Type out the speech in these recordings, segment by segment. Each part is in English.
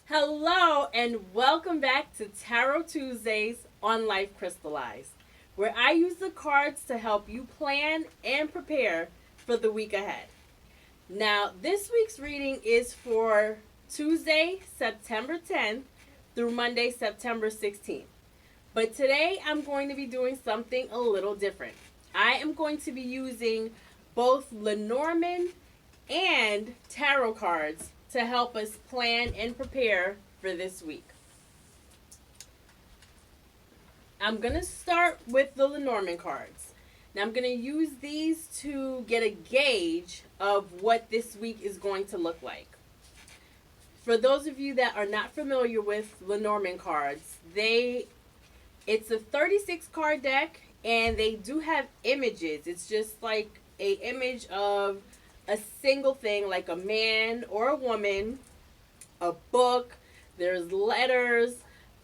Hello and welcome back to Tarot Tuesdays on Life Crystallized, where I use the cards to help you plan and prepare for the week ahead. Now, this week's reading is for Tuesday, September 10th through Monday, September 16th. But today I'm going to be doing something a little different. I am going to be using both Lenormand and tarot cards to help us plan and prepare for this week. I'm going to start with the Lenormand cards. Now I'm going to use these to get a gauge of what this week is going to look like. For those of you that are not familiar with Lenormand cards, it's a 36 card deck and they do have images. It's just like a image of a single thing, like a man or a woman, a book, there's letters.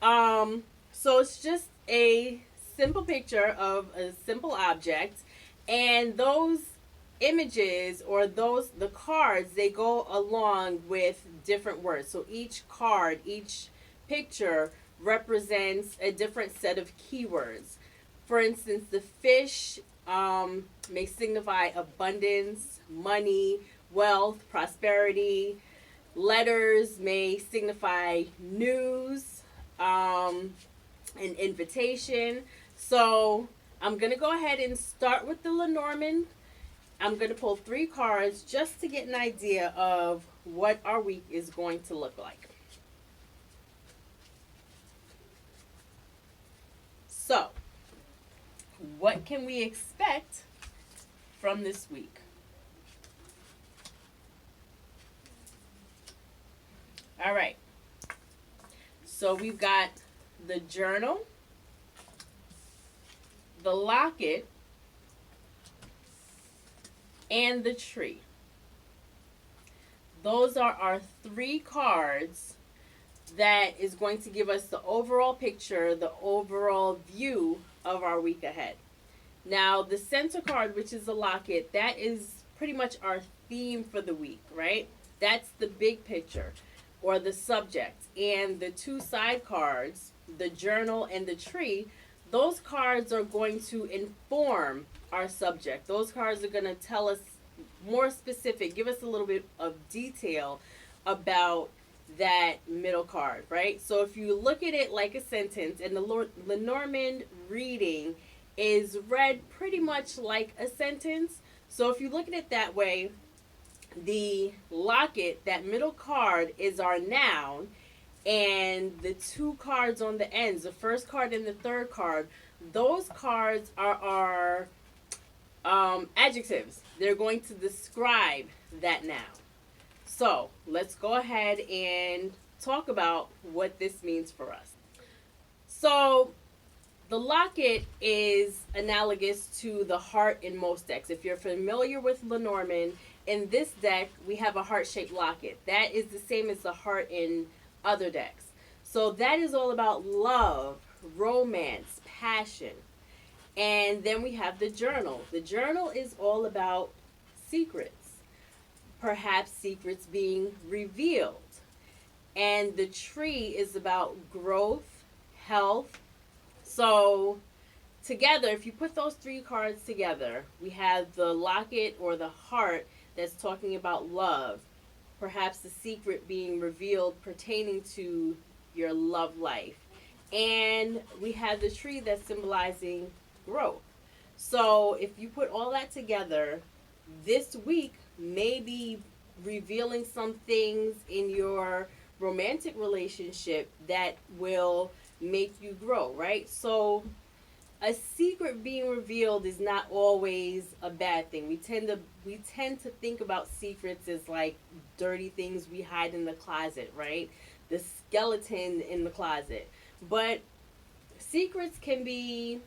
So it's just a simple picture of a simple object, and those images or the cards, they go along with different words. So each card, each picture represents a different set of keywords. For instance, the fish may signify abundance, money, wealth, prosperity. Letters may signify news, an invitation. So I'm going to go ahead and start with the Lenormand. I'm going to pull 3 cards just to get an idea of what our week is going to look like. So, what can we expect from this week? All right. So we've got the journal, the locket, and the tree. Those are our 3 cards that is going to give us the overall picture, the overall view of our week ahead. Now, the center card, which is the locket, that is pretty much our theme for the week, right? That's the big picture or the subject. And the 2 side cards, the journal and the tree, those cards are going to inform our subject. Those cards are going to tell us more specific, give us a little bit of detail about that middle card, right? So if you look at it like a sentence, and the Lenormand reading is read pretty much like a sentence. So if you look at it that way, the locket, that middle card, is our noun, and the 2 cards on the ends, the first card and the third card, those cards are our adjectives. They're going to describe that noun. So let's go ahead and talk about what this means for us. So the locket is analogous to the heart in most decks. If you're familiar with Lenormand, in this deck we have a heart-shaped locket. That is the same as the heart in other decks. So that is all about love, romance, passion. And then we have the journal. The journal is all about secrets. Perhaps secrets being revealed. And the tree is about growth, health. So together, if you put those 3 cards together, we have the locket or the heart that's talking about love. Perhaps the secret being revealed pertaining to your love life. And we have the tree that's symbolizing growth. So if you put all that together, this week may be revealing some things in your romantic relationship that will make you grow, right? So a secret being revealed is not always a bad thing. We tend to think about secrets as like dirty things we hide in the closet, right? The skeleton in the closet. But secrets can be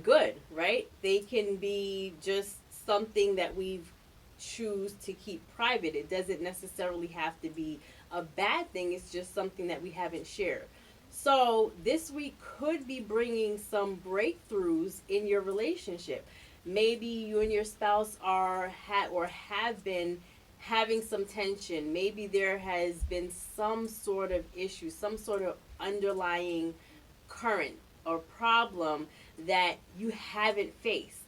good, right? They can be just something that we've choose to keep private. It doesn't necessarily have to be a bad thing. It's just something that we haven't shared. So this week could be bringing some breakthroughs in your relationship. Maybe you and your spouse have been having some tension. Maybe there has been some sort of issue, some sort of underlying current or problem that you haven't faced.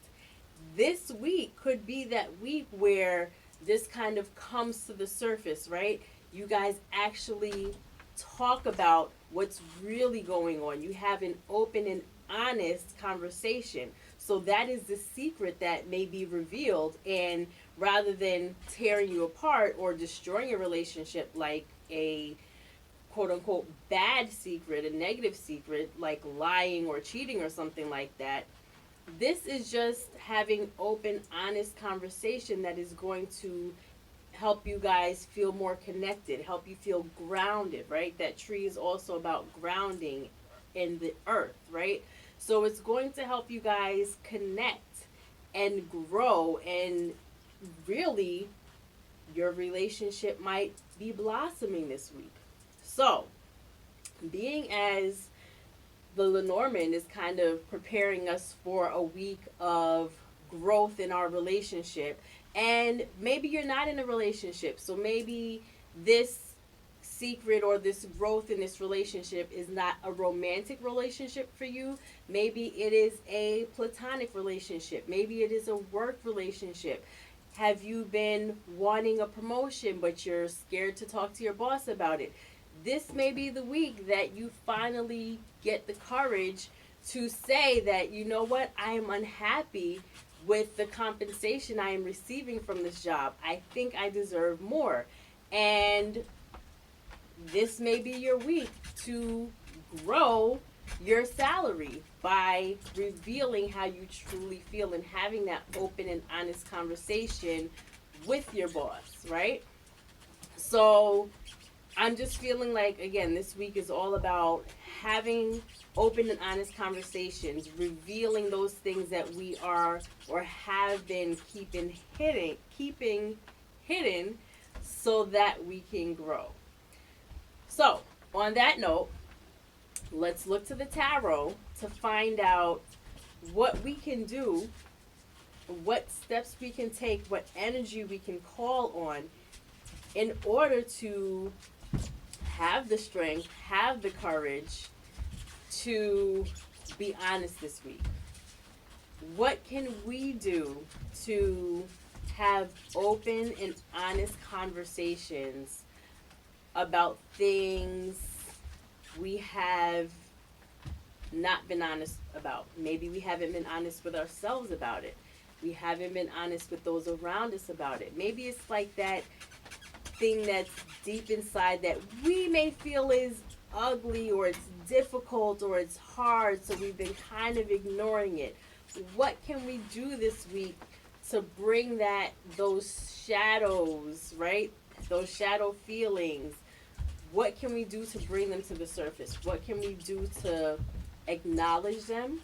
This week could be that week where this kind of comes to the surface, right? You guys actually talk about what's really going on. You have an open and honest conversation. So that is the secret that may be revealed. And rather than tearing you apart or destroying a relationship like a quote unquote bad secret, a negative secret, like lying or cheating or something like that, this is just having open, honest conversation that is going to help you guys feel more connected, help you feel grounded, right? That tree is also about grounding in the earth, right? So it's going to help you guys connect and grow, and really your relationship might be blossoming this week. So, being as the Lenormand is kind of preparing us for a week of growth in our relationship. And maybe you're not in a relationship. So maybe this secret or this growth in this relationship is not a romantic relationship for you. Maybe it is a platonic relationship. Maybe it is a work relationship. Have you been wanting a promotion but you're scared to talk to your boss about it? This may be the week that you finally get the courage to say that, you know what, I am unhappy with the compensation I am receiving from this job. I think I deserve more. And this may be your week to grow your salary by revealing how you truly feel and having that open and honest conversation with your boss, right? So I'm just feeling like, again, this week is all about having open and honest conversations, revealing those things that we are or have been keeping hidden so that we can grow. So, on that note, let's look to the tarot to find out what we can do, what steps we can take, what energy we can call on in order to have the strength, have the courage to be honest this week. What can we do to have open and honest conversations about things we have not been honest about? Maybe we haven't been honest with ourselves about it. We haven't been honest with those around us about it. Maybe it's like that thing that's deep inside that we may feel is ugly or it's difficult or it's hard, so we've been kind of ignoring it. What can we do this week to bring those shadows, right? Those shadow feelings. What can we do to bring them to the surface? What can we do to acknowledge them,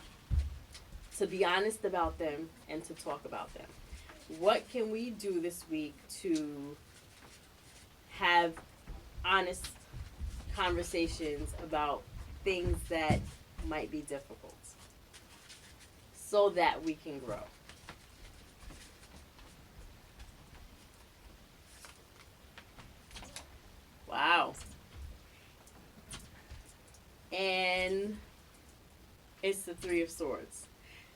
to be honest about them, and to talk about them? What can we do this week to have honest conversations about things that might be difficult so that we can grow? Wow. And it's the Three of Swords.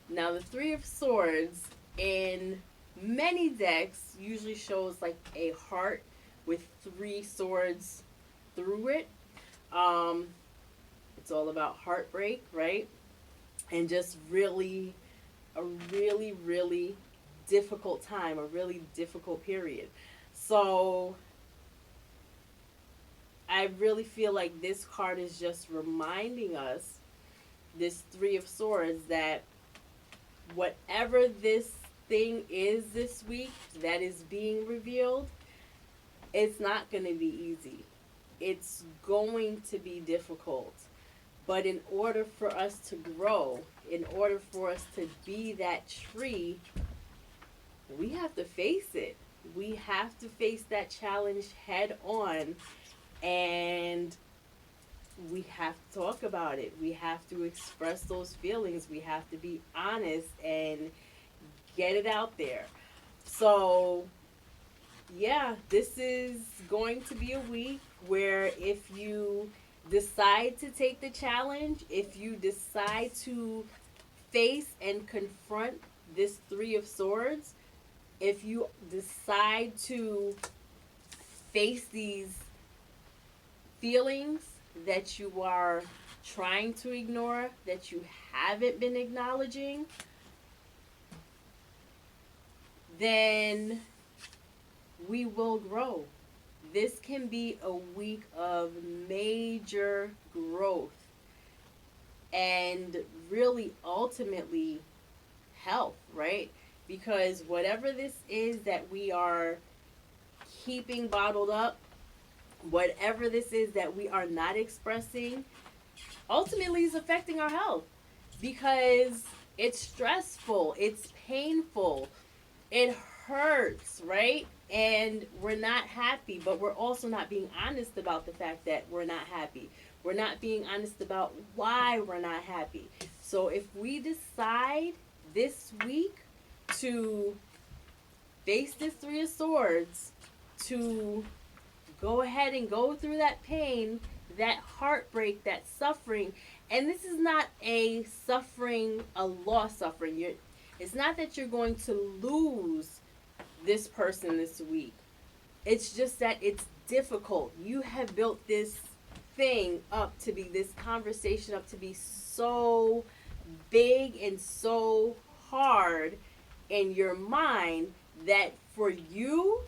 Now, the Three of Swords in many decks usually shows like a heart with three swords through it. It's all about heartbreak, right? And just really, a really, really difficult time, a really difficult period. So I really feel like this card is just reminding us, this Three of Swords, that whatever this thing is this week that is being revealed, it's not going to be easy. It's going to be difficult. But in order for us to grow, in order for us to be that tree, we have to face it. We have to face that challenge head on, and we have to talk about it. We have to express those feelings. We have to be honest and get it out there. So, yeah, this is going to be a week where if you decide to take the challenge, if you decide to face and confront this Three of Swords, if you decide to face these feelings that you are trying to ignore, that you haven't been acknowledging, then we will grow. This can be a week of major growth and really ultimately health, right? Because whatever this is that we are keeping bottled up, whatever this is that we are not expressing, ultimately is affecting our health because it's stressful, it's painful, it hurts, right? And we're not happy, but we're also not being honest about the fact that we're not happy. We're not being honest about why we're not happy. So if we decide this week to face this Three of Swords, to go ahead and go through that pain, that heartbreak, that suffering, and this is not a suffering, a loss suffering. It's not that you're going to lose this person this week. It's just that it's difficult. You have built this thing up to be, this conversation up to be so big and so hard in your mind that for you,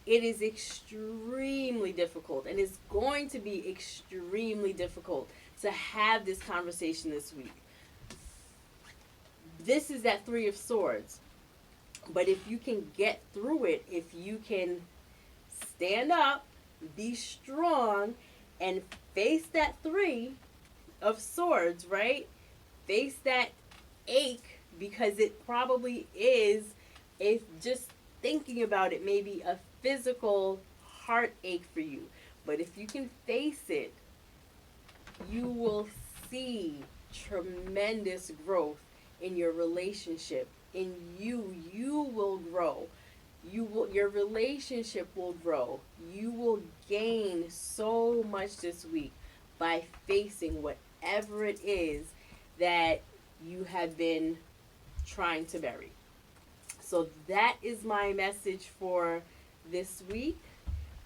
it is extremely difficult and it's going to be extremely difficult to have this conversation this week. This is that Three of Swords. But if you can get through it, if you can stand up, be strong, and face that Three of Swords, right? Face that ache, because it probably is, if just thinking about it, maybe a physical heartache for you. But if you can face it, you will see tremendous growth in your relationship. In you will grow. Your relationship will grow. You will gain so much this week by facing whatever it is that you have been trying to bury. So that is my message for this week,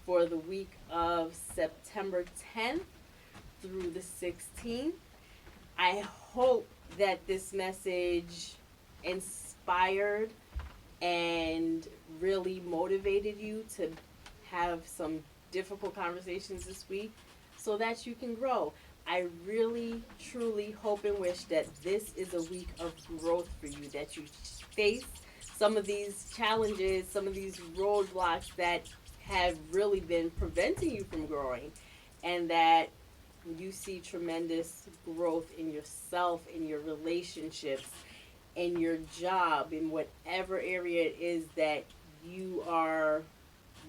for the week of September 10th through the 16th. I hope that this message inspired and really motivated you to have some difficult conversations this week so that you can grow. I really, truly hope and wish that this is a week of growth for you, that you face some of these challenges, some of these roadblocks that have really been preventing you from growing, and that you see tremendous growth in yourself, in your relationships, in your job, in whatever area it is that you are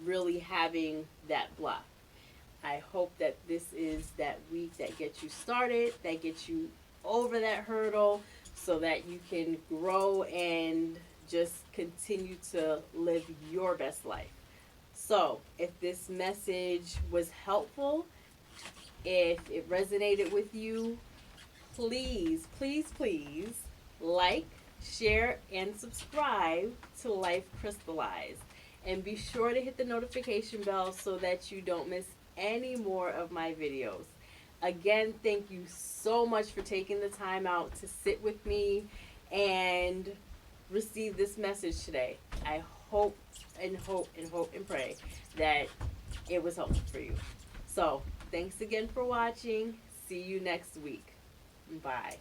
really having that block. I hope that this is that week that gets you started, that gets you over that hurdle so that you can grow and just continue to live your best life. So, if this message was helpful, if it resonated with you, please, please, please like, share, and subscribe to Life Crystallized. And be sure to hit the notification bell so that you don't miss any more of my videos. Again, thank you so much for taking the time out to sit with me and receive this message today. I hope and hope and hope and pray that it was helpful for you. So, thanks again for watching. See you next week. Bye.